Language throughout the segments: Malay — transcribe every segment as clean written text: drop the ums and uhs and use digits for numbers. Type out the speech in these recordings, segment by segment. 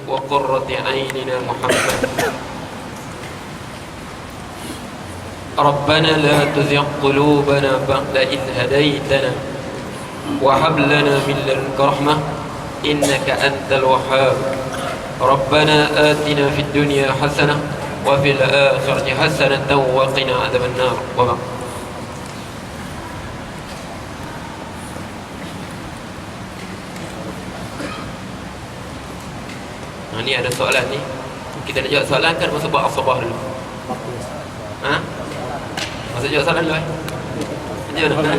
وقرة أعيننا محمد. ربنا لا تزغ قلوبنا بعد إذ هديتنا وهب لنا من لدنك رحمة إنك أنت الوهاب. ربنا آتنا في الدنيا حسنة وفي الآخرة حسنة وقنا عذاب النار. وبعد. Ni ada soalan ni. Kita nak jawab soalan kan masa buat asabah dulu. Ha? Masa jawab soalan dulu Macam mana?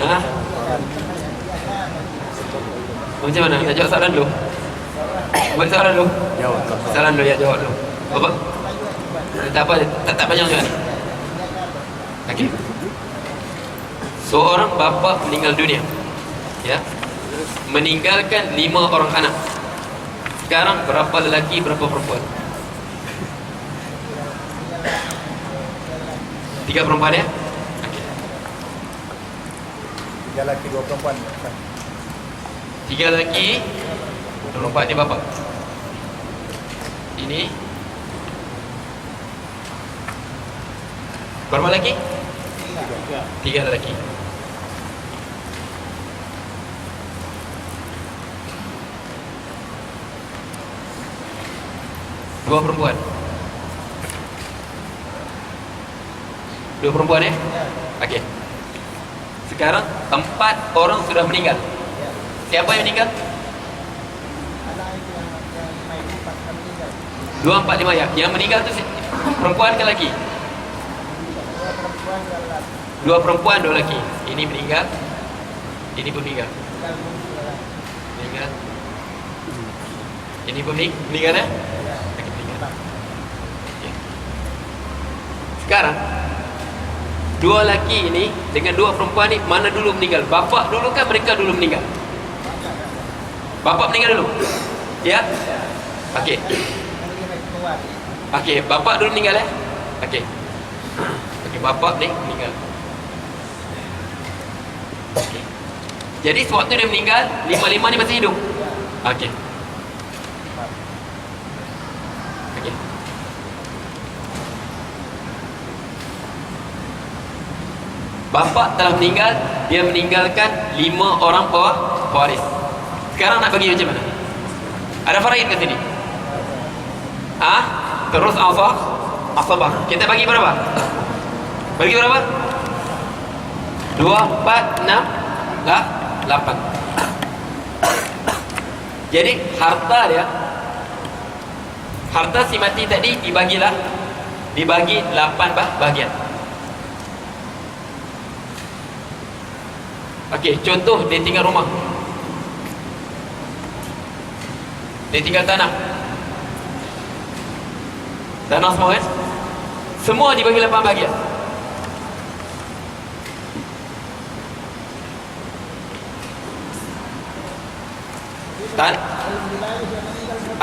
Ha? Macam mana? Nak jawab soalan dulu? Buat soalan dulu? Jawab. Soalan dulu ya, jawab dulu. Apa? Tak apa, tak panjang juga ni. Okey. Seorang bapa meninggal dunia. Ya. Meninggalkan 5 orang anak. Sekarang berapa lelaki, berapa perempuan? 3 perempuan ya? Okay. 3 lelaki 2 perempuan. 3 lelaki, 2 perempuan. Ini bapa. Ini berapa lelaki? 3 lelaki. Dua perempuan. 2 perempuan ya? Okey. Sekarang 4 orang sudah meninggal. Siapa yang meninggal? 2, 4, 5 ya. Yang meninggal tu perempuan ke lelaki? 2 perempuan, 2 lelaki. Ini meninggal. Ini pun meninggal. Meninggal. Ini pun meninggal ya? Sekarang 2 lelaki ini dengan 2 perempuan ni mana dulu meninggal? Bapa dulu kan mereka dulu meninggal? Bapa meninggal dulu? Ya? Okey. Okey, bapa dulu meninggal ya? Okey. Okey, bapa ni meninggal. Okey. Jadi sewaktu dia meninggal, 5 ni masih hidup. Okey. Bapa telah meninggal, dia meninggalkan 5 orang pewaris. Sekarang nak bagi macam mana? Ada faraid kat sini? Terus asabah. Kita bagi berapa? Bagi berapa? 2, 4, 6, 8. Jadi harta si mati tadi dibagi 8 bahagian. Okey, contoh dia tinggal rumah. Dia tinggal tanah. Tanah semua kan? Semua dibagi 8 bahagian.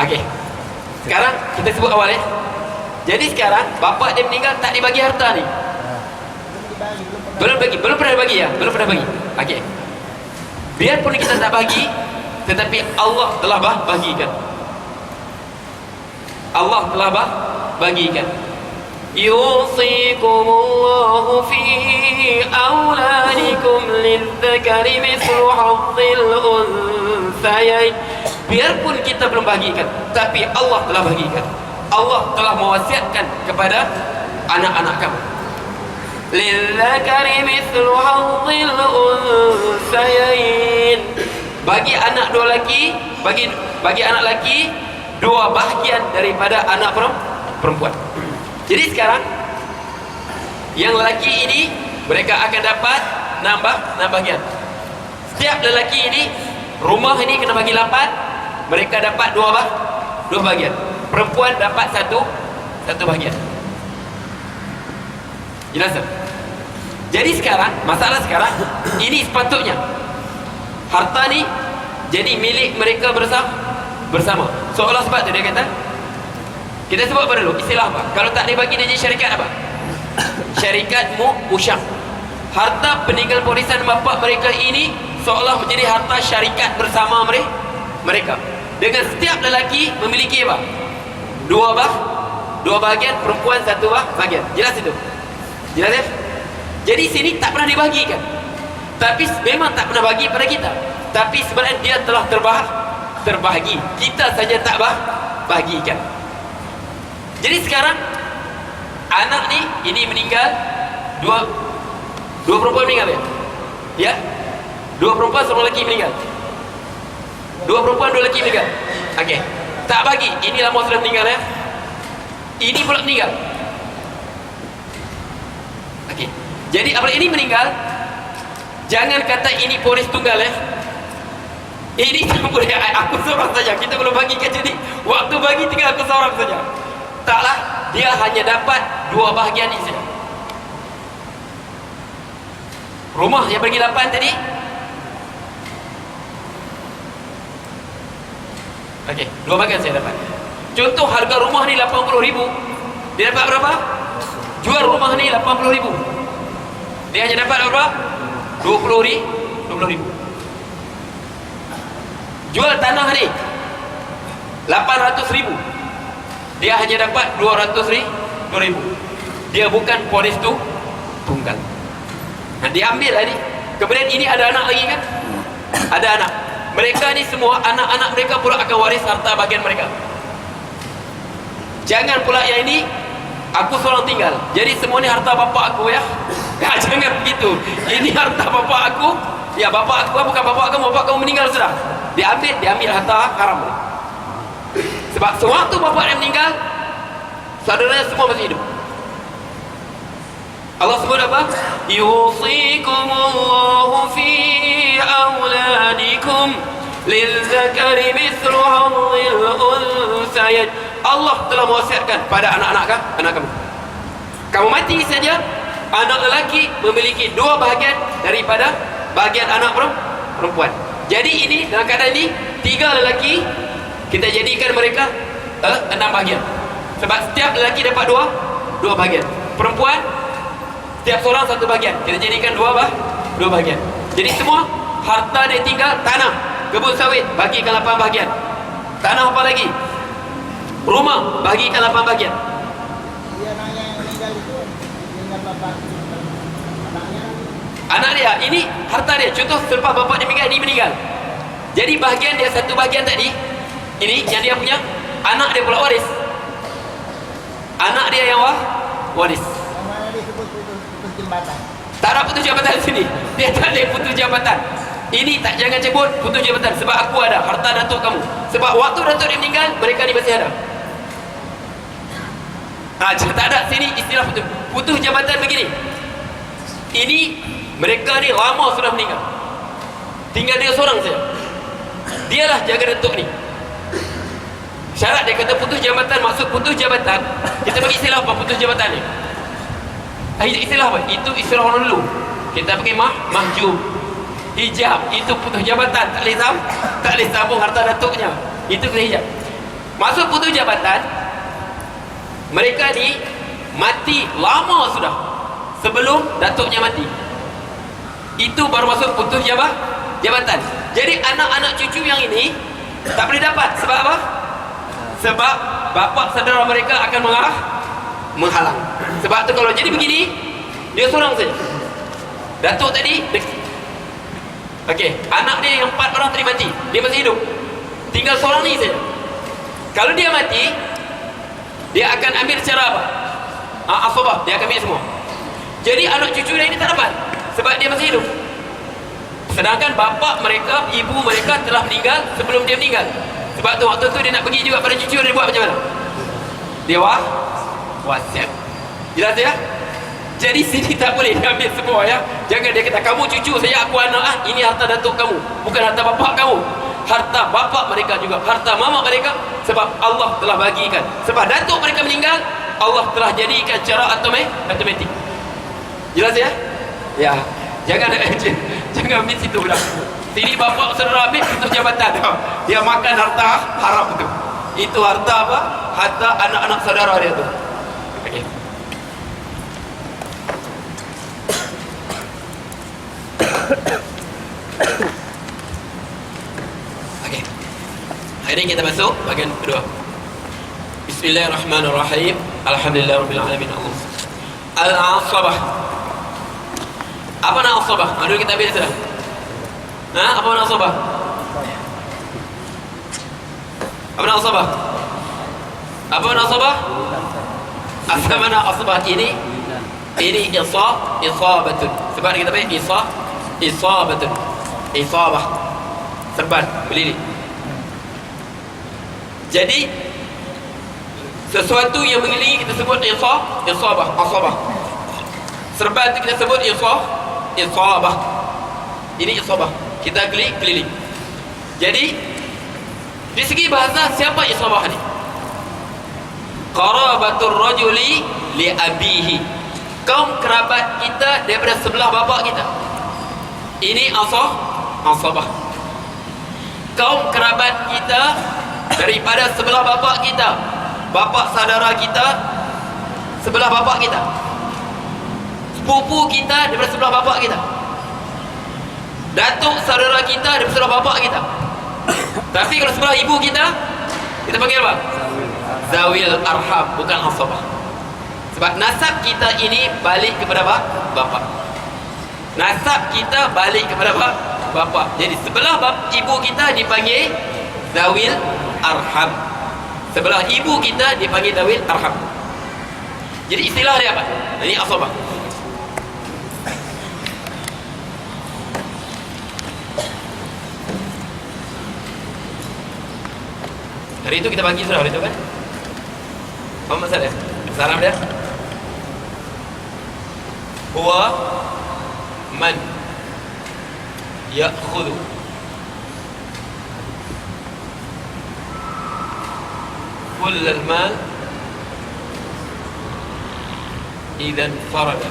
Okey. Sekarang kita sebut awal ya. Jadi sekarang bapa dia meninggal tak dibagi harta ni. Belum pernah bagi ya? Belum pernah bagi. Okey. Biarpun kita tak bagi, tetapi Allah telah bagikan. Allah telah bagikan. Yusikumullahu fi auladikum lidzakari mithlu hazzil unthayain. Biarpun kita belum bagikan, tapi Allah telah bagikan. Allah telah mewasiatkan kepada anak-anak kamu. Lidzakari mithlu hazzil unthayain. Bagi anak 2 lelaki, bagi anak lelaki 2 bahagian daripada anak perempuan. Jadi sekarang yang lelaki ini mereka akan dapat 6 bahagian. Setiap lelaki ini rumah ini kena bagi 8, mereka dapat 2 bahagian. Perempuan dapat 1 bahagian. Jelas tak? Jadi sekarang, masalah sekarang, ini sepatutnya harta ni jadi milik mereka bersama. Seolah sebab tu dia kata, kita sebut apa dulu? Istilah apa? Kalau tak dibagi dia jadi syarikat apa? Syarikat mu'usyam. Harta peninggal warisan bapa mereka ini seolah menjadi harta syarikat bersama mereka. dengan setiap lelaki memiliki apa? Dua bahagian, perempuan satu bahagian. Jelas itu? Jelas ya? Jadi sini tak pernah dibagikan. Tapi memang tak pernah bagi pada kita. Tapi sebenarnya dia telah terbahagi. Kita saja tak bagikan. Jadi sekarang anak ni ini meninggal, dua perempuan meninggal ya? Ya? Dua perempuan, seorang lelaki meninggal. Dua perempuan, dua lelaki meninggal. Okey. Tak bagi. Ini lama sudah meninggal ya. Ini pula meninggal. Okey. Jadi apabila ini meninggal, jangan kata ini polis tunggal ya. Ini tak boleh aku seorang saja. Kita belum bagikan, jadi waktu bagi tinggal aku seorang saja. Taklah, dia hanya dapat dua bahagian ini saja. Rumah yang bagi 8 tadi. Okey, dua bahagian saya dapat. Contoh harga rumah ni 80,000. Dia dapat berapa? Jual rumah ni 80,000. Dia hanya dapat berapa? 20,000. Jual tanah ni 800,000. Dia hanya dapat 200,000. Dia bukan polis tu tunggal. Nah, diambil lah ni. Kemudian ini ada anak lagi kan? Ada anak. Mereka ni semua, anak-anak mereka pula akan waris harta bagian mereka. Jangan pula yang ini, aku seorang tinggal, jadi semua ni harta bapa aku ya. Jangan begitu. Ini harta bapa aku. Ya, bapa aku bukan bapa kamu. Bapa kamu meninggal sudah. Diambil harta haram. Sebab sewaktu bapa dia meninggal, saudaranya semua masih hidup. Allah sebut apa? Yusikumullahu fi auladikum lilzakari mithlu hadhil unsayat. Allah telah mewasiatkan pada anak-anak kamu. Kamu mati saja, anak lelaki memiliki dua bahagian daripada bahagian anak perempuan. Jadi ini dalam keadaan ini 3 lelaki, kita jadikan mereka 6 bahagian. Sebab setiap lelaki dapat dua bahagian. Perempuan setiap seorang 1 bahagian. Kita jadikan dua bahagian. Jadi semua harta dia tinggal tanah, kebun sawit, bagikan 8 bahagian. Tanah apa lagi? Rumah, bagikan 8 bahagian. Dia anaknya yang meninggal itu tinggal bapak. Anak dia, ini harta dia. Contoh selepas bapak dia meninggal, ini meninggal. Jadi bahagian dia 1 bahagian tadi, ini yang dia punya, anak dia pula waris. Anak dia yang waris. Yang mana disebut putus jembatan. Tak ada putus jabatan di sini. Dia tak boleh putus jabatan. Ini tak, jangan sebut putus jabatan. Sebab aku ada harta datuk kamu. Sebab waktu datuk dia meninggal, mereka ni masih ada. Tak ada sini istilah putus jabatan begini. Ini mereka ni lama sudah meninggal, tinggal dia seorang saja. Dialah jaga datuk ni. Syarat dia kata putus jabatan. Maksud putus jabatan, kita bagi istilah apa putus jabatan ni? Istilah apa? Itu istilah orang dulu. Kita pakai mahjub, hijab. Itu putus jabatan. Tak boleh sambung harta datuknya. Itu kena hijab. Maksud putus jabatan, mereka ni mati lama sudah sebelum datuknya mati. Itu baru masuk putus jabatan. Jadi anak-anak cucu yang ini tak boleh dapat. Sebab apa? Sebab bapa saudara mereka akan menghalang. Sebab tu kalau jadi begini, dia seorang saja. Datuk tadi okey, anak dia yang 4 orang tadi mati, dia masih hidup, tinggal seorang ni saja. Kalau dia mati, dia akan ambil secara apa? Asabah, dia akan ambil semua. Jadi anak cucu dia ini tak dapat, sebab dia masih hidup. Sedangkan bapa mereka, ibu mereka telah meninggal sebelum dia meninggal. Sebab tu waktu tu dia nak pergi juga pada cucu dia, buat macam mana? Dia wasiat. Jelas ya? Jadi sini tak boleh dia ambil semua ya. Jangan dia kata kamu cucu saya, aku anak ini harta datuk kamu, bukan harta bapa kamu. Harta bapa mereka juga, harta mama mereka. Sebab Allah telah bagikan. Sebab datuk mereka meninggal, Allah telah jadikan secara automatik. Jelas ya? Ya. Jangan ambil situ pula. Sini bapa saudara ambil putus jabatan. Dia makan harta haram tu. Itu harta apa? Harta anak-anak saudara dia tu. Okey. Okey. Hari kita masuk bahagian kedua. Bismillahirrahmanirrahim. Alhamdulillahirabbil alamin. Al-asabah. Apa nak asabah? Dulu kita ambil sudah. Apa nak asabah? Apa nak asabah? Apa nak asabah? Apa mana asabah ini? Ini isabatun. Sebab kita panggil isabatun. Isabah. Serban, belilik. Jadi sesuatu yang mengelilingi kita sebut isabah, asabah. Serban itu kita sebut isabah. Ini isabah. Kita keliling. Jadi di segi bahasa siapa isabah ni? Qarabatur rajuli li abihi. Kaum kerabat kita daripada sebelah bapa kita. Ini asabah. Kaum kerabat kita daripada sebelah bapa kita. Bapa saudara kita sebelah bapa kita. Sepupu kita daripada sebelah bapa kita. Datuk saudara kita daripada sebelah bapa kita. Tapi kalau sebelah ibu kita panggil apa? Zawil arham, bukan asabah. Sebab nasab kita ini balik kepada bapa. Nasab kita balik kepada bapa. Jadi sebelah ibu kita dipanggil zawil arham. Sebelah ibu kita dipanggil zawil arham. Jadi istilah dia apa? Ini asabah. Hari itu kita bagi sudah hari itu kan? Apa masalah? Salam dia. Huwa man ya'khudhu kull al-mal idza farada.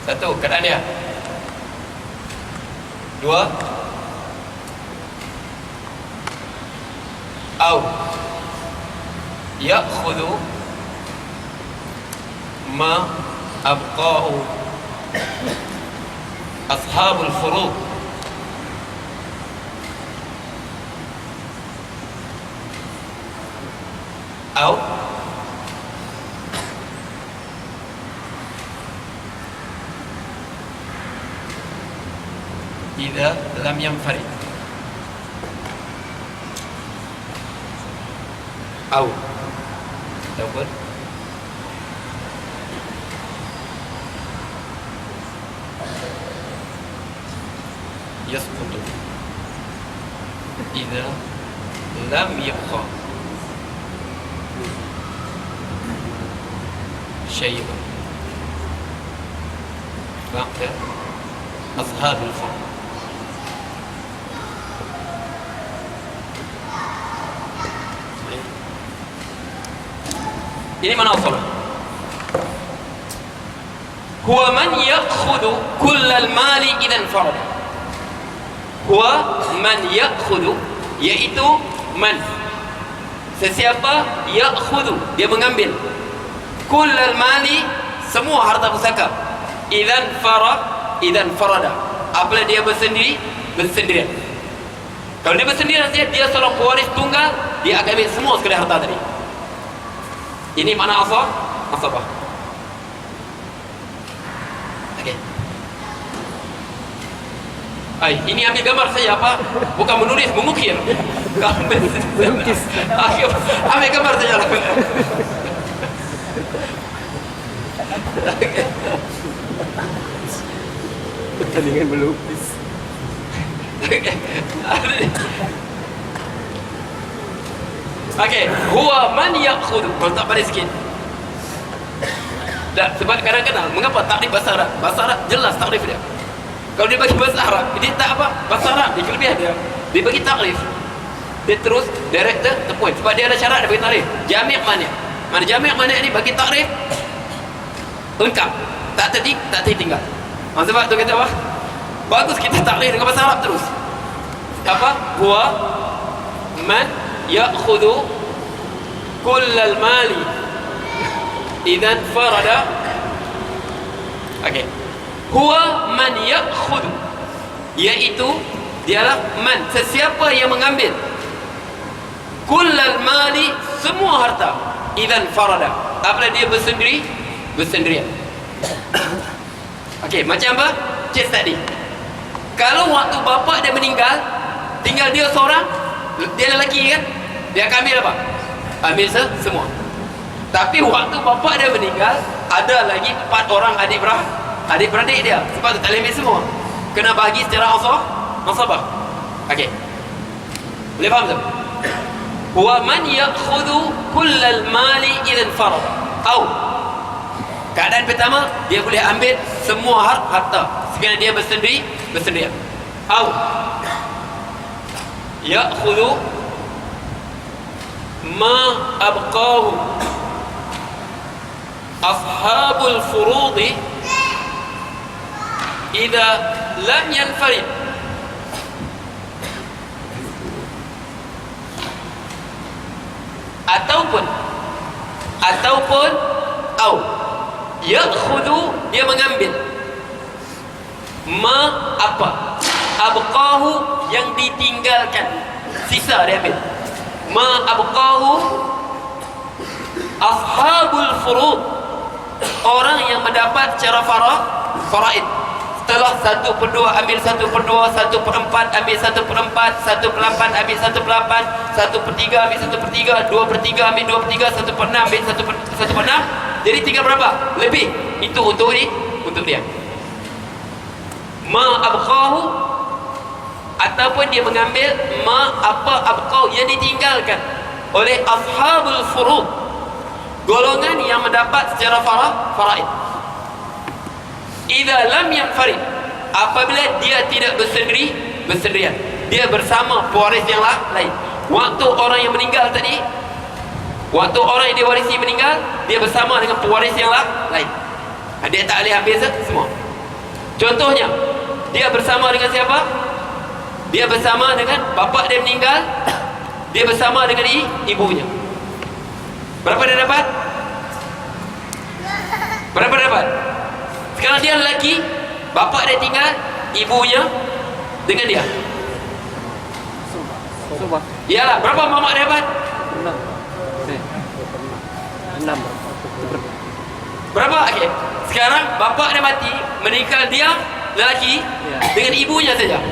Satu keadaan dia. Dua, au ya'khudhu ma abqa'u ashabul furud. Au idza lam yanfarid. Au ataupun yasqutu idza lam yabqa syai'un ba'da ashabil furud. Ini mana asabah? Huwa man ya'khudhu kullal mali idzan farada. Huwa man ya'khudhu, iaitu man, sesiapa ya'khudhu, dia mengambil, kullal mali, semua harta pusaka, idzan farada, apabila dia bersendirian. Kalau dia bersendirian, dia seorang pewaris tunggal, dia akan ambil semua sekali harta tadi. Ini makna asabah. Okey. Ini ambil gambar saya apa? Bukan menulis, mengukir. Melukis. Ambil gambar saja lah. Pertandingan melukis. Okey, huwa man ya'khudhu. Kalau tak pandai sikit. Sebab kadang-kadang mengapa takrif bahasa Arab? Bahasa Arab jelas takrif dia. Kalau dia bagi bahasa Arab, dia tak apa? Bahasa Arab dia kelebihan dia. Dia bagi takrif. Dia terus direct to the point. Sebab dia ada syarat dia bagi takrif. Jami' mani'. Mana jami' mani' ni bagi takrif lengkap. Tak tertinggal. Sebab tu kata apa? Bagus kita takrif dengan bahasa Arab terus. Apa? Huwa man ya'khudhu kullal mali idzan farada. Okey. huwa man ya'khudhu, iaitu dialah man, sesiapa yang mengambil, kullal mali, semua harta, idzan farada, apabila dia bersendirian. Okey, macam apa? Case tadi. Kalau waktu bapa dia meninggal, tinggal dia seorang, dia lelaki kan, dia akan ambil apa? Ambil semua. Tapi waktu bapa dia meninggal, ada lagi 4 orang adik-beradik dia. Sebab tu tak boleh ambil semua, kena bagi secara asabah. Okey, boleh faham tak? Wa man ya'khudhu kullal mali idzan farad, atau keadaan pertama, dia boleh ambil semua harta sekiranya dia bersendirian. Atau ya'khudhu ma abqahu ashabul furudi idza lam yanfarid. Ataupun au ya'khudhu, dia mengambil ma apa abqahu, yang ditinggalkan, sisa dia ambil. Ma abqahu ashabul furud, orang yang mendapat secara faraid. Setelah 1/2 ambil 1/2, 1/4 ambil 1/4, 1/8 ambil 1/8, 1/3 ambil 1/3, 2/3 ambil 2/3, 1/6 ambil 1/6. Jadi tinggal berapa? Lebih. Itu untuk dia. Ma abqahu, ataupun dia mengambil ma apa abqahu, yang ditinggalkan oleh ashabul furud, golongan yang mendapat secara faraid. Idza lam yanfarid, apabila dia tidak bersendirian, dia bersama pewaris yang lain. Waktu orang yang meninggal tadi, waktu orang yang diwarisi meninggal, dia bersama dengan pewaris yang lain. Dia tak boleh ambil semua. Contohnya, dia bersama dengan siapa? Dia bersama dengan bapa dia meninggal, dia bersama dengan ibunya. Berapa dia dapat? Berapa dapat? Sekarang dia lelaki, bapa dia tinggal, ibunya dengan dia. Coba. Iyalah, berapa mamak dia dapat? 6. Berapa? Okey. Sekarang bapa dia mati, meninggal dia lelaki, Ya. dengan ibunya saja.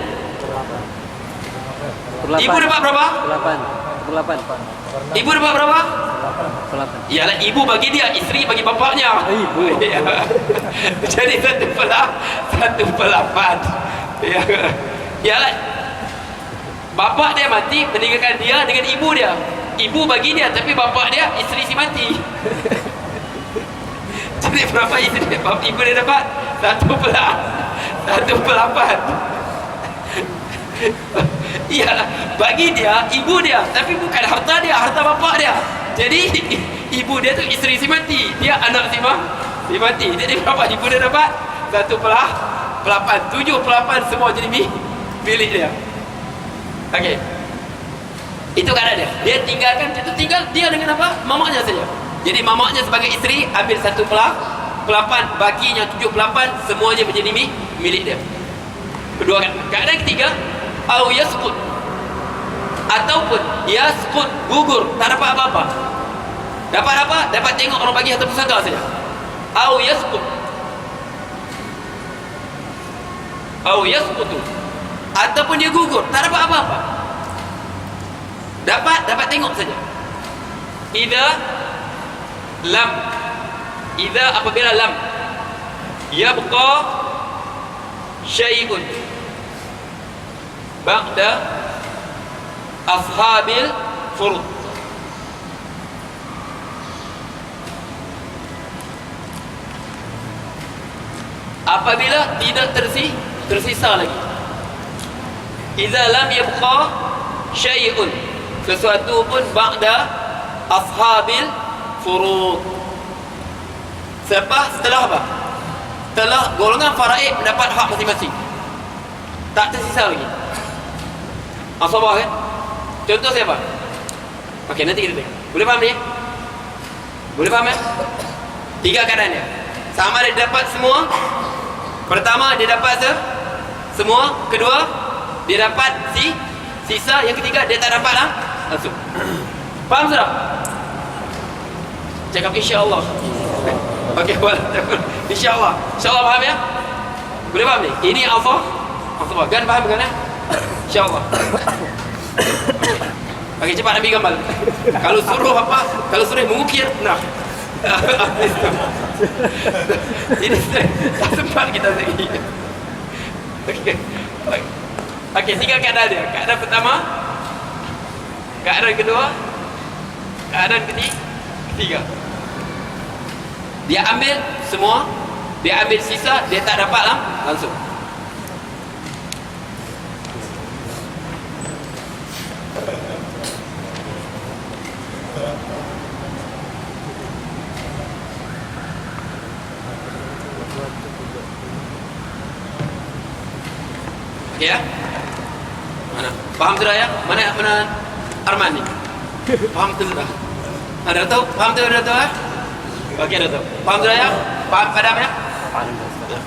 8. Ibu dapat berapa? 8. Ibu dapat berapa? 8. Iyalah, ibu bagi dia, isteri bagi bapaknya. Ibu. Ya. Jadi 1/8. Ya. Iyalah, bapak dia mati, meninggalkan dia dengan ibu dia. Ibu bagi dia, tapi bapak dia, isteri si mati. Jadi berapa isteri dia? Ibu dia dapat 1/8. Iyalah, bagi dia, ibu dia, tapi bukan harta dia, harta bapak dia. Jadi ibu dia tu isteri si mati, dia anak si mati. Jadi berapa ibu dia dapat? 1/8. 7/8 semua jadi milik dia. Okey, itu keadaan dia. Dia tinggalkan, itu tinggal dia dengan apa? Mamaknya saja. Jadi mamaknya sebagai isteri ambil 1/8, bakinya 7/8, semuanya menjadi milik dia. Kedua kan. Keadaan ketiga, au yasqut, ataupun yasqut, gugur, tak dapat apa-apa. Dapat apa? Dapat tengok orang bagi harta pusaka saja. Au yasqut, au yasqutu, ataupun dia gugur, tak dapat apa-apa. Dapat tengok saja. Apabila lam yabqa syai'un ba'da ashabil furud. Apabila tidak tersisa lagi, idza lam yabqa syai'un, sesuatu pun ba'da ashabil furud. Setelah apa? Setelah golongan faraid mendapat hak masing-masing, tak tersisa lagi. Asabah kan? Contoh siapa? Okey, nanti kita tengok. Boleh faham ni? Boleh faham ya? 3 keadaan dia. Sama ada dapat semua, Pertama dia dapat semua, kedua dia dapat sisa, yang ketiga dia tak dapat lah langsung. Faham sudah? Cakap insya-Allah. Okey, boleh. Insya-Allah. Insya-Allah faham ya? Boleh faham ni? Ini Allah. Kan faham kan ya? Insya-Allah. Okey, cepat ambil gambar. Kalau suruh apa? Kalau suruh mengukir, nah. Ini tak sempat kita lagi. Okey. Okey, tiga keadaan dia. Keadaan pertama, keadaan kedua, keadaan ketiga. Dia ambil semua, dia ambil sisa, dia tak dapat lah langsung. Okey ya? Mana? Faham sudah ya? Mana Arman ni? Faham tu sudah? Ada tahu? Faham tu ada tahu? Okey ada tahu. Faham sudah ya? Faham padam ya? Faham Ustaz.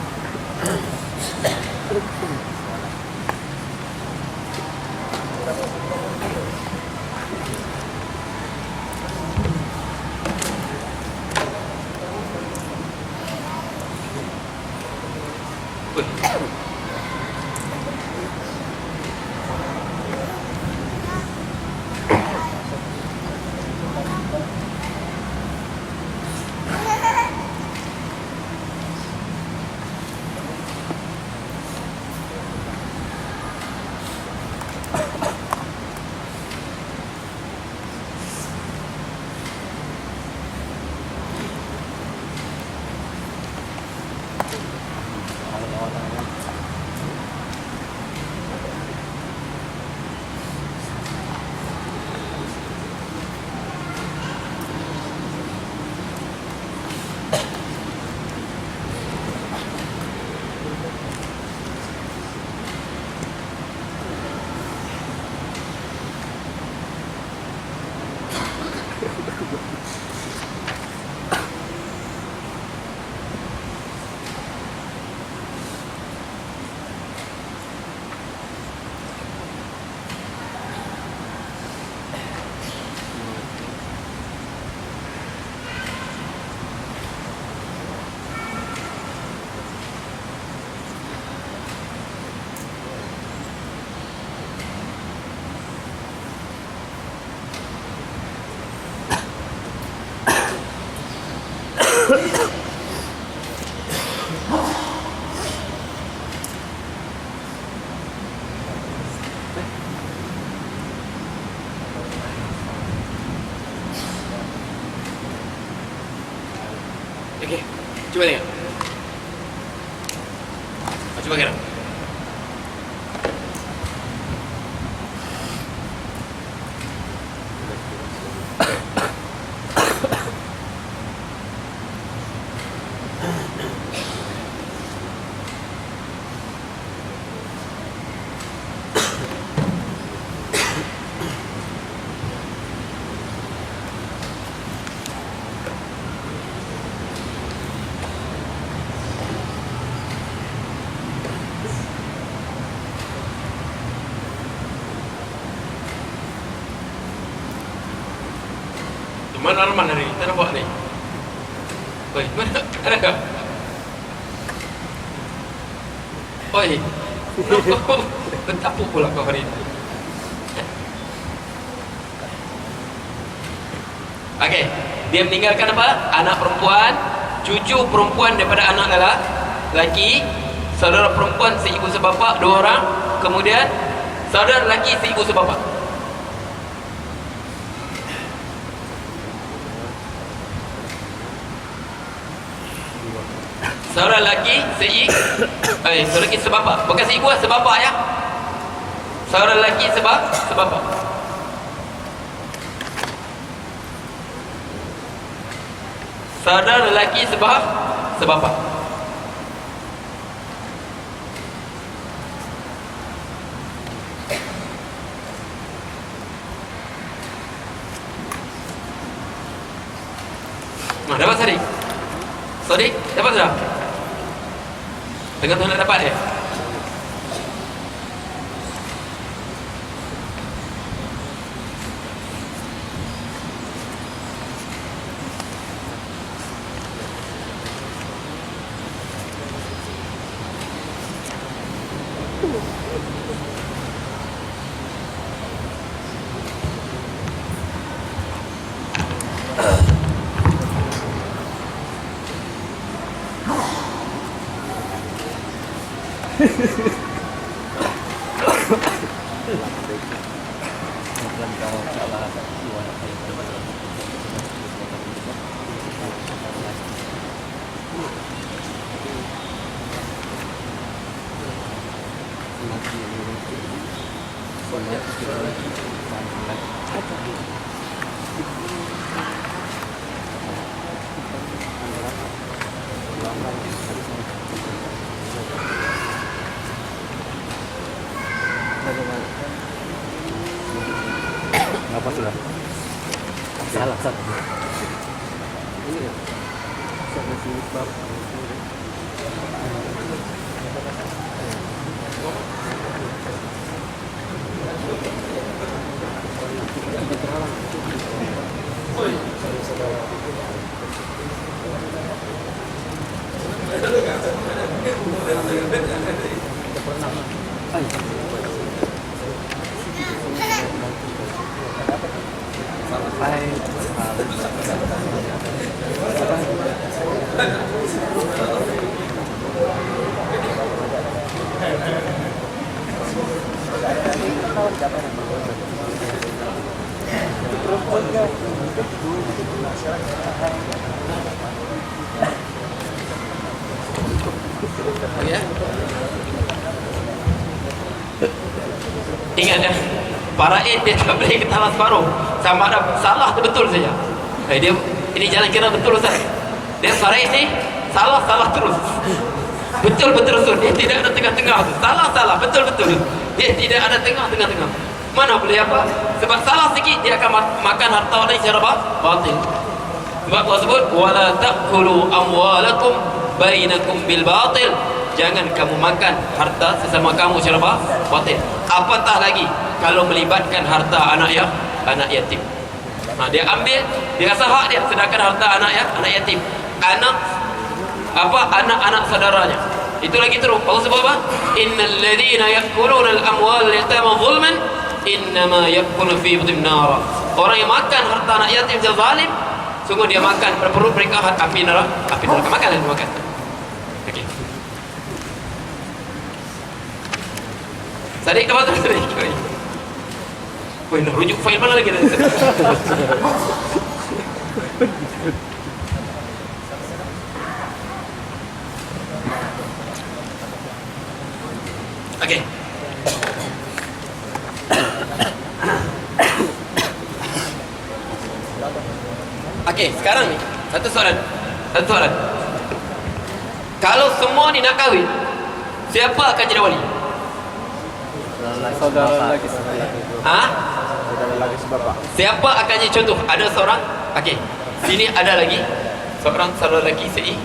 Okey, cuba tengok. Cuba kira. Mana Arman hari ni? Tak nampak ni. Oi, mana? Ada ke? Oi. Betapa pula kau hari ni. Okey, dia meninggalkan apa? Anak perempuan, cucu perempuan daripada anak lelaki, saudara perempuan seibu sebapa, 2 orang, kemudian saudara lelaki seibu sebapa. Saudara lelaki saudara lelaki sebapa, bukan seibu lah, sebapa ya. Saudara lelaki sebapa. Saudara lelaki sebapa. Dapat Sadiq? Sadiq, dapat sudah? Tengah-tengah nak dapat dia. Apa sudah? Salah. Ini ya. Sama si bab. Ya. Ingat dah, faraid dia tak boleh ketahuan separuh. Sama ada salah tu betul saja. Dia ini jalan kira betul Ustaz. Dia faraid ni salah terus. Betul Ustaz. Dia tidak ada tengah-tengah tu. Salah betul. Dia tidak ada tengah-tengah. Mana boleh apa? Sebab salah sikit dia akan makan harta orang secara batil. Sebab Allah sebut wala taqulu amwalakum bainakum bil batil. Jangan kamu makan harta sesama kamu secara batil. Apatah lagi kalau melibatkan harta anak yatim. Dia ambil, dia rasa hak dia, sedangkan harta anak yatim. Anak saudaranya. Itu lagi teruk. Allah sebut apa? Innal ladzina ya'kuluna al-amwal yatama zulman innama ya'kulu fi butnin nar. Orang yang makan harta anak yatim secara zalim, sungguh dia makan perut mereka api neraka. Makan. Okey. Sadik dapat tadi. Woi, nak rujuk fail mana lagi dah? Okey. Okey, sekarang ni satu soalan. Kalau semua ni nak kahwin, siapa akan jadi wali? Saudara lagi. Saudara lagi sebapak. Siapa akan jadi contoh? Ada seorang. Okey. Sini ada lagi seorang saudara lelaki sini.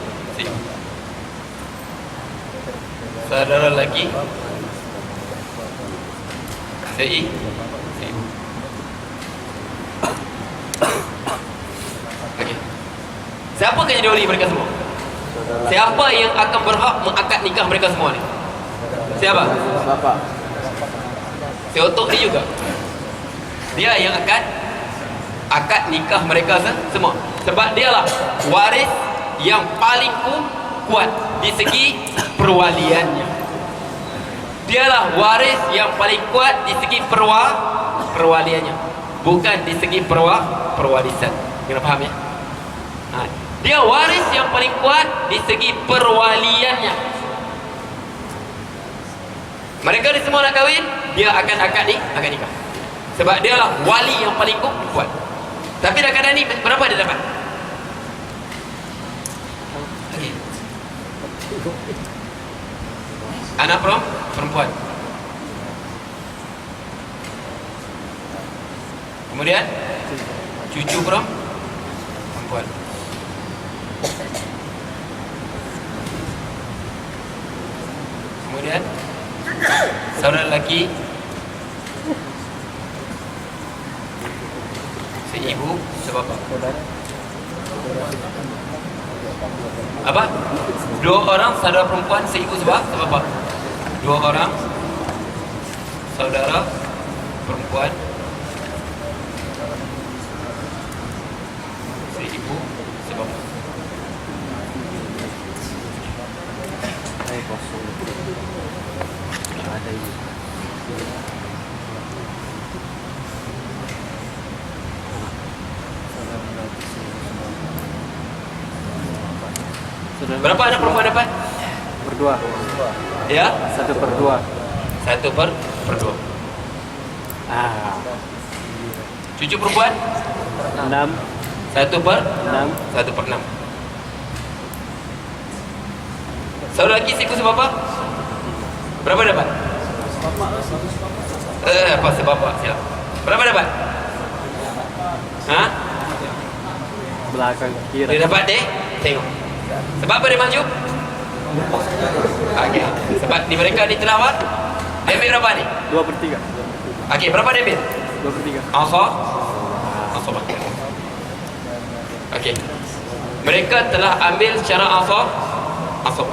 Saudara lelaki sini. Okey. Siapa akan jadi wali mereka semua? Siapa yang akan berhak mengakad nikah mereka semua ni? Siapa? Bapak. Si Otok ni juga. Dia yang akan akad nikah mereka semua. Sebab dialah waris yang paling kuat di segi perwaliannya. Dialah waris yang paling kuat di segi perwaliannya, bukan di segi perwarisan. Kena faham ya? Dia waris yang paling kuat di segi perwaliannya. Mereka ni semua nak kahwin, dia akan akad nikah. Sebab dia lah wali yang paling kuat. Tapi dah keadaan ni berapa dia dapat? Okay. Anak perempuan. Kemudian cucu perempuan. Saudara lelaki seibu sebapa. Apa? Dua orang saudara perempuan seibu sebapa. Dua orang saudara perempuan seibu sebapa. Berapa anak perempuan dapat? Berdua. Ya, 1/2. 1/2. Ah, Cucu perempuan 6. 1/6. 6. Saudara lelaki siku sebapa? Berapa dapat? Apa sebapa? Silap. Berapa dapat? Hah? Belakang kiri. Dia dapat deh? Tengok. Sebab apa dia maju? Okey. Sebab di mereka ni telah apa? Dia ambil berapa ni? 2/3. Okey, berapa dia ambil? 2/3. Asal? Asal bakal. Okey. Mereka telah ambil secara asal. Asal.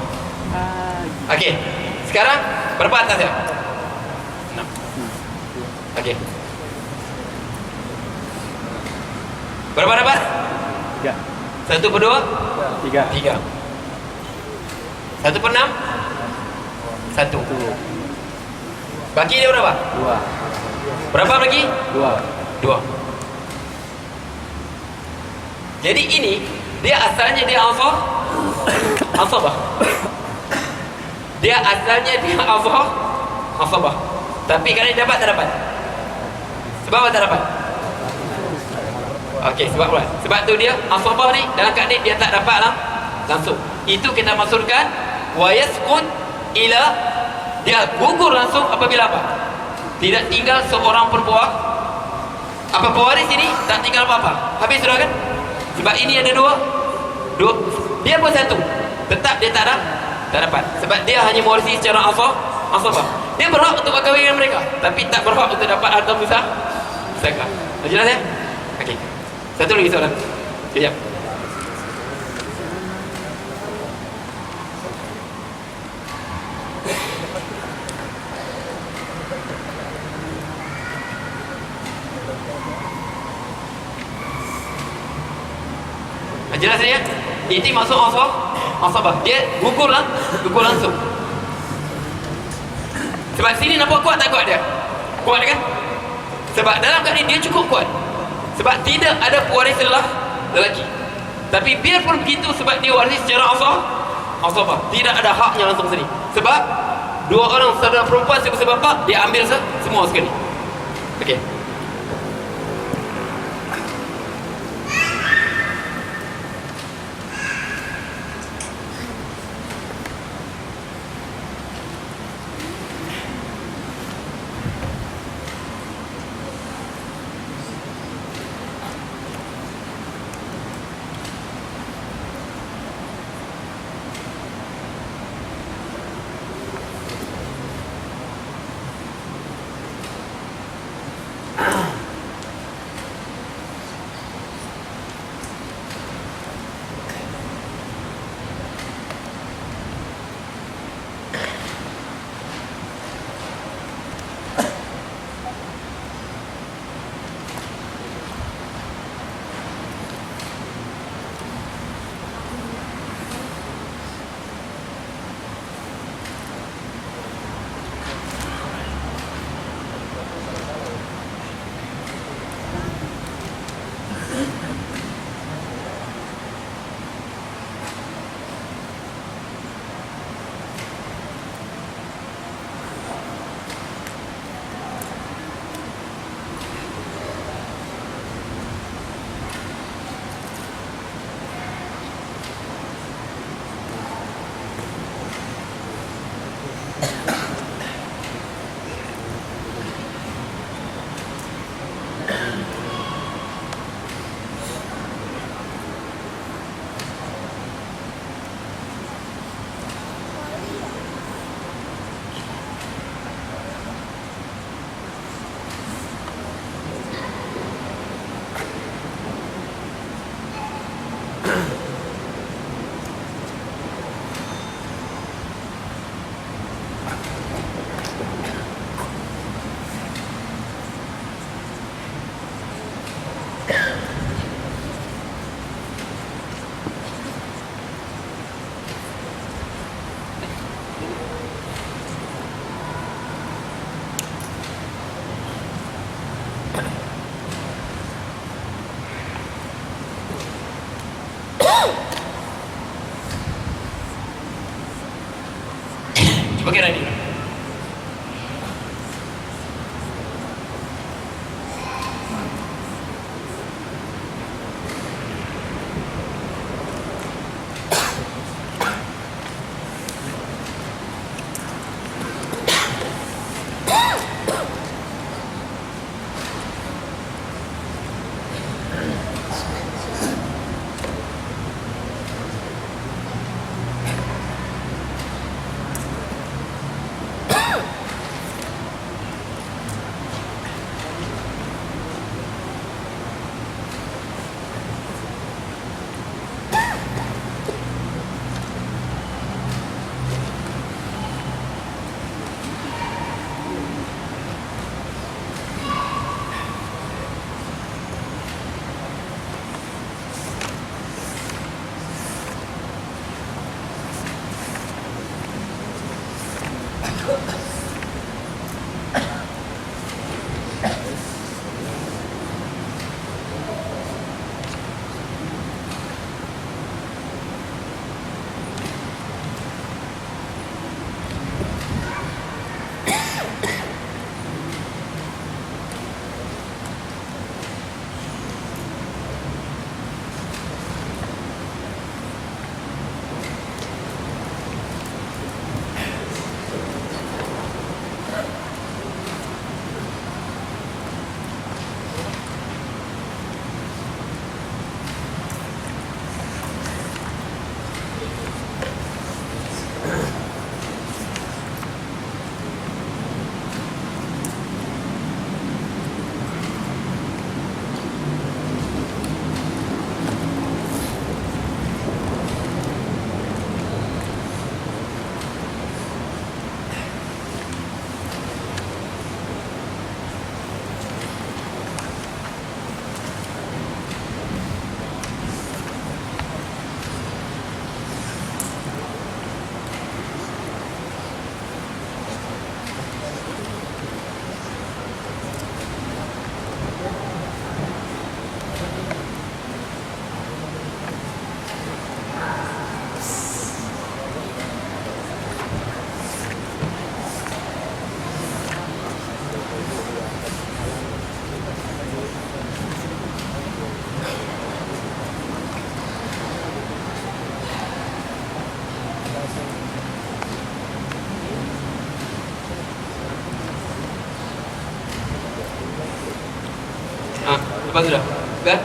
Okey. Sekarang berapa atas dia? 6. Okey. Berapa dapat? 3. 1/2? 3. 3. 1/6? 1. Baki dia berapa? 2. Berapa bagi? 2. 2. Jadi ini dia asalnya dia asabah. Dia asalnya dia asabah. Tapi kalau dia dapat tak dapat? Sebab apa tak dapat? Okey, sebab apa? Sebab tu dia asabah ni dalam keadaan ni dia tak dapat lah langsung. Itu kita maksudkan wa yaskun ila, dia gugur langsung apabila apa? Tidak tinggal seorang perempuan. Apa pewaris ini tak tinggal apa-apa. Habis sudah kan? Sebab ini ada dua. Dia pun satu. Tetap dia tak dapat. Sebab dia hanya mewarisi secara asabah. Dia berhak untuk berkahwin dengan mereka, tapi tak berhak untuk dapat harta pusaka. Jelas ya? Okey. Satu lagi soalan. Sekejap. Jelas ya? Itu masuk asabah. Dia gugur langsung. Sebab sini nampak kuat tak kuat dia? Kuat kan? Sebab dalam keadaan dia cukup kuat. Sebab tidak ada pewaris lelaki. Tapi biarpun begitu, sebab dia waris secara asabah, tidak ada haknya langsung sini. Sebab dua orang saudara perempuan sebab apa? Dia ambil semua sekali. Okey. Lepas sudah kan?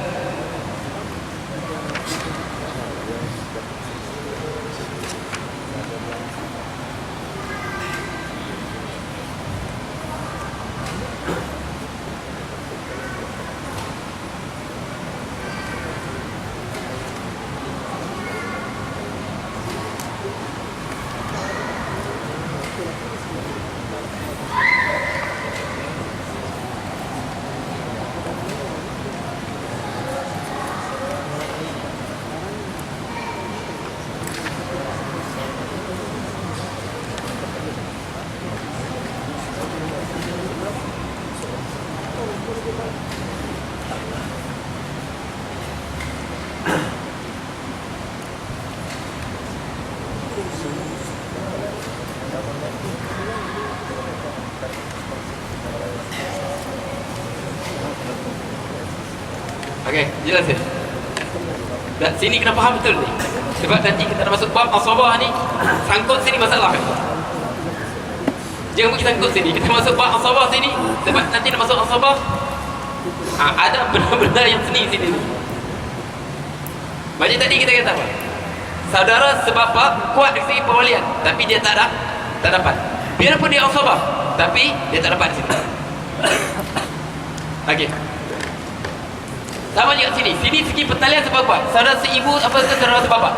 Okey, jelas ya? Dan sini kena faham betul ni. Sebab nanti kita dah masuk bab asabah ni, sangkut sini masalah kan? Jangan pergi sangkut sini. Kita masuk bab asabah sini, sebab nanti nak masuk asabah, ada benda-benda yang seni sini ni. Macam tadi kita kata apa? Saudara sebapa kuat dari segi perwalian, tapi dia tak dapat. Biarpun dia asabah, tapi dia tak dapat di sini. Okey. Sama juga sini. Sini segi pertalian sebab kuat. Saudara seibu apa ke saudara sebapa?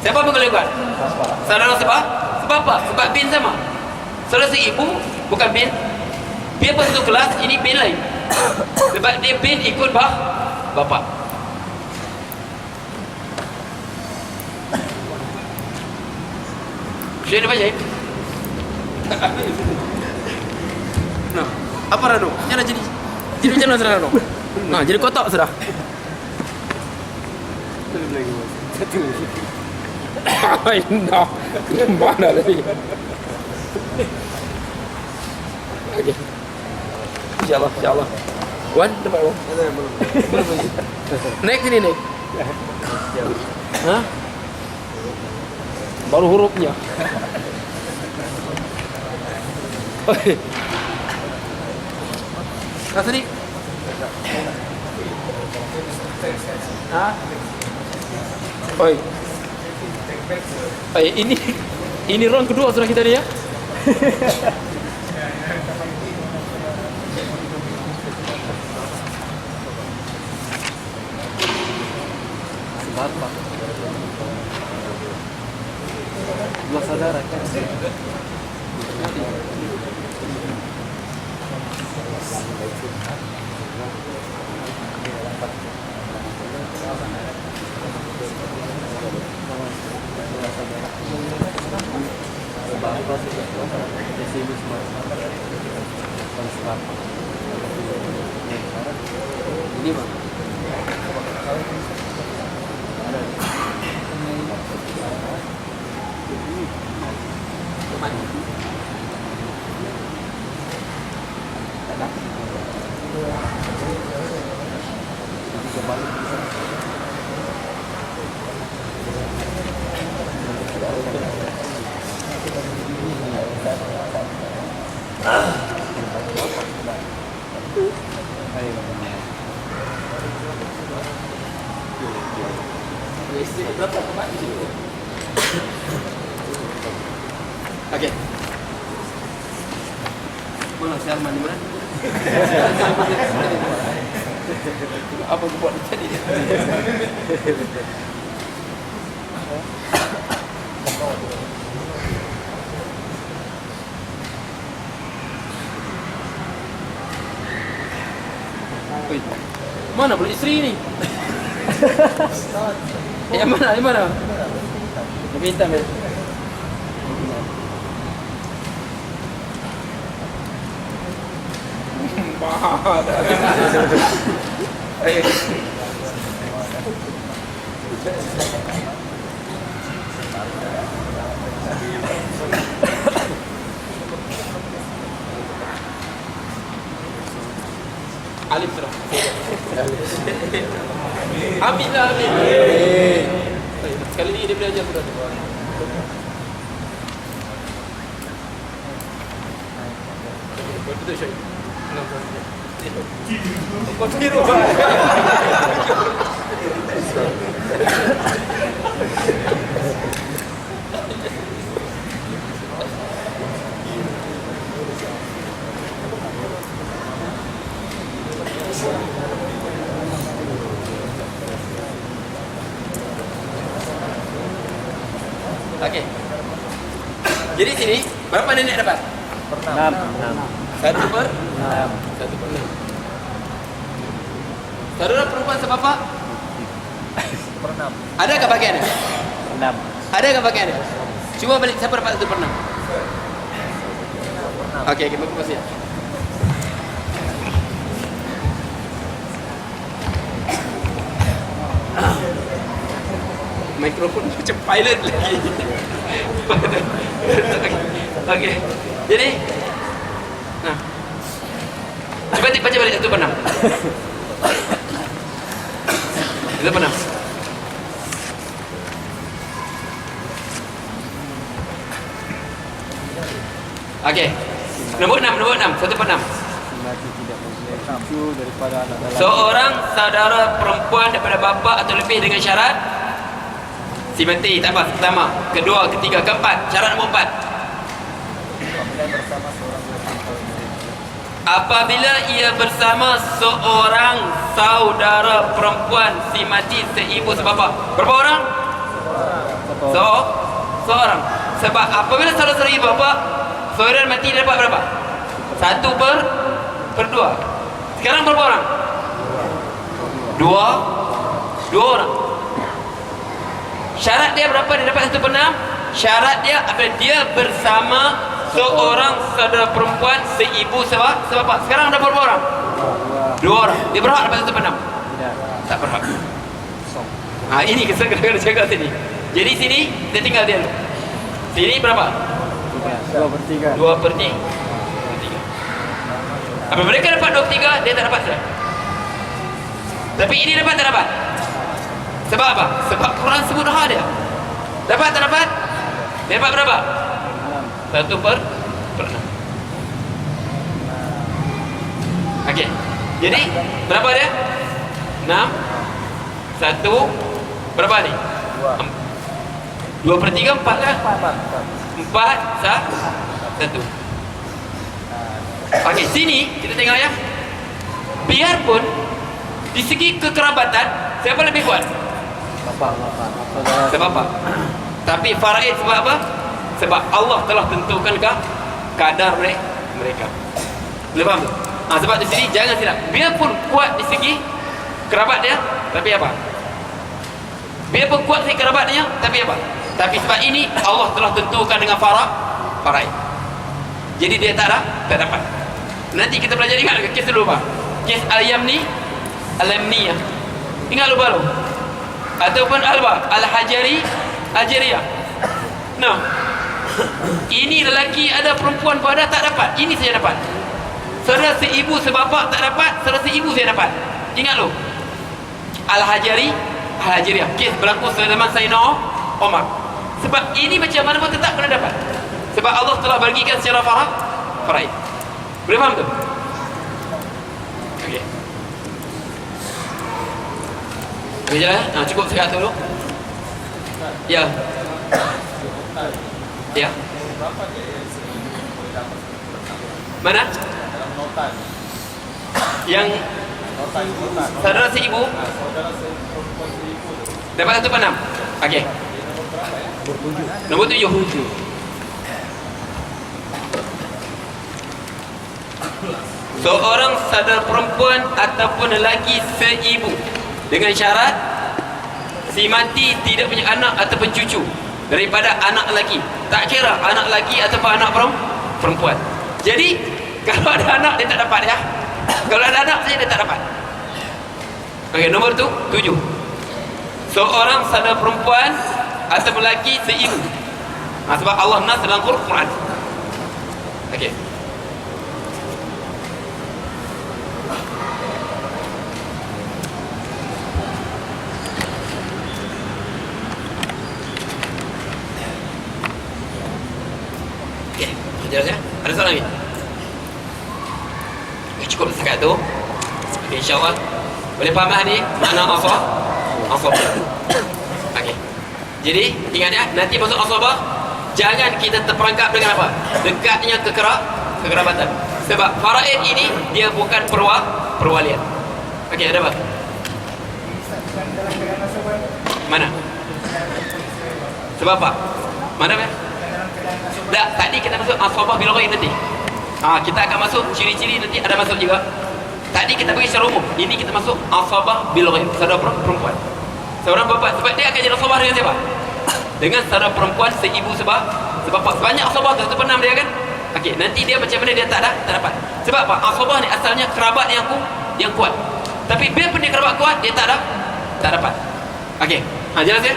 Siapa pun boleh kuat? Saudara sebapa? Sebab bin sama. Saudara seibu bukan bin. Dia pun satu kelas, ini bin lain. Sebab dia bin ikut bapa. Saya nak baca. Nah, apa Rano? Jangan jadi macam mana Rano? Nah, jadi kotak sudah. Satu lagi. Ay, no. Mana tadi? Okey. Insya-Allah. Wan, dapat Wan. Naik sini naik. Hah? Baru hurufnya. Okey. Kat sini. Hah? Oi. Ini round kedua sudah kita ni ya. Sebapa. Dua saudara kan. Ini mah. Okey. Mana Syarman ni mana? Apa aku buat tadi? Oi. Mana pula isteri ni? Yang mana? Lebih hitam ya? Mahal. Alif sudah. Amin lah, amin. Sekali ni dia belajar sudah. Betul Syed. Okey. Jadi sini berapa nenek dapat? 6. 1 per 6. 1 per 6. Saudara perempuan sebapa? Per 6. Adakah bagiannya? 6. Adakah bagiannya? Cuma balik siapa dapat 1 per 6? Okey, bagus ya. Mikrofon macam pilot lagi. Okey. Jadi nah. Cuba baca balik 1 per 6. 1 per 6. Okey. Nombor 6, 1 per 6. Lagi tidak mempunyai cucu daripada anak lelaki. Seorang saudara perempuan daripada bapa atau lebih dengan syarat si mati, tak apa, pertama, kedua, ketiga, keempat. Syarat nombor 4. Apabila ia bersama seorang saudara perempuan si mati seibu sebapa. Berapa orang? Seorang. Sebab apabila saudara ibu bapa, saudara mati dapat berapa? 1 per 2. Sekarang berapa orang? 2 orang. Syarat dia berapa dia dapat 1 per 6? Syarat dia apabila dia bersama seorang saudara perempuan seibu sebapa. Sekarang dapat berapa orang? 2 orang. Dia berhak dapat 1 per 6? Tidak. Tak berhak. Ini kena jaga sini. Jadi sini kita tinggal dia dulu. Sini berapa? 2 per 3. 2 per 3. Apabila mereka dapat 2 per 3, dia tak dapat sudah. Tapi ini dapat tak dapat? Sebab apa? Sebab Quran sebut hak dia. Dapat tak dapat? Dia dapat berapa? 1 per 6. Okey. Jadi berapa dia? 6. 1. Berapa ni? 2 per 3, 4 kan? 4 sah 1. Okey, sini kita tengok ya. Biarpun di segi kekerabatan siapa lebih kuat? Bapak. Saudara. Sebab apa? Tapi faraid sebab apa? Sebab Allah telah tentukan kadar mereka. Boleh faham tak? Sebab di sini jangan silap. Biarpun kuat di segi kerabat dia, tapi apa? Biarpun kuat di segi kerabatnya, tapi apa? Tapi sebab ini Allah telah tentukan dengan faraid. Jadi dia tak dapat. Nanti kita belajar, ingat ke kes dulu Pak? Kes Al-Yamni, Al-Yamniyah. Ingat lupa lu? Ataupun Al-Hajariyah. Nah, ini lelaki ada, perempuan pun ada, tak dapat. Ini saya dapat. Saudara seibu sebapa tak dapat, saudara seibu saya dapat. Ingat lu? Al-Hajariyah. Kes berlaku zaman Sayyidina Omar. Sebab ini macam mana pun tetap kena dapat. Sebab Allah telah bagikan secara faraid. Boleh faham tu? Okey. Boleh jalan? Cukup sekat dulu. Ya. Ya. Mana? Yang saudara si ibu dapat 1 per 6. Okey. Nombor 7. Seorang saudara perempuan ataupun lelaki seibu dengan syarat si mati tidak punya anak ataupun cucu daripada anak lelaki. Tak kira anak lelaki ataupun anak perempuan. Jadi kalau ada anak dia tak dapat ya. Kalau ada anak saja dia tak dapat. Okey, nombor tu 7. Seorang saudara perempuan ataupun lelaki seibu. Sebab Allah nas dalam Quran. Okey. Jelas ya? Ada soalan lagi? Cukup setakat tu. Okay, InsyaAllah boleh faham ni makna asabah. Okey. Jadi ingat ya, nanti masuk asabah jangan kita terperangkap dengan apa? Dekatnya kekerabatan. Sebab faraid ini dia bukan perwalian. Okey, ada apa? Mana? Sebab apa? Mana ya? Tak, tadi kita masuk asabah bil ghaib nanti. Kita akan masuk ciri-ciri nanti ada masuk juga. Tadi kita bagi secara umum. Ini kita masuk asabah bil ghaib, saudara perempuan. Seorang bapa, sebab dia akan jadi asabah dengan siapa? Dengan saudara perempuan seibu sebab banyak asabah tu penam dia kan. Okey, nanti dia macam mana dia tak dapat. Sebab apa? Asabah ni asalnya kerabat yang kuat. Tapi biarpun dia kerabat kuat, dia tak dapat. Okey. Jelas ya?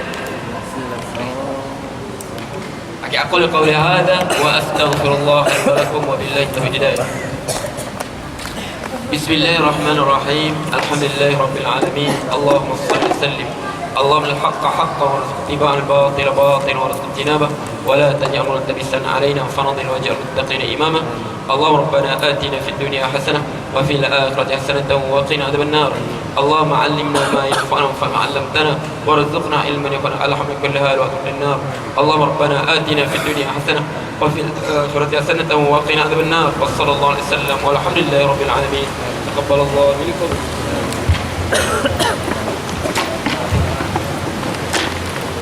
Okey, aku qauli hadza wa astaghfirullah li wa lakum wa billahi taufiq. Bismillahirrahmanirrahim. Alhamdulillahirabbil alamin. Allahumma shalli wa sallim اللهم الحق حقا وارزق اتباع الباطل باطلا وارزق اجتنابه ولا تجعل ملتبسا علينا فنضل واجعل المتقين اماما اللهم ربنا آتنا في الدنيا حسنه وفي الاخره حسنه وقنا عذاب النار اللهم علمنا ما ينفعنا وانفعنا ما علمتنا وارزقنا علما ينفعنا الحمد كلها وادخلنا النار اللهم ربنا آتنا في الدنيا حسنه وفي الاخره حسنه وقنا عذاب النار وصلى الله عليه وسلم والحمد لله رب العالمين تقبل الله منكم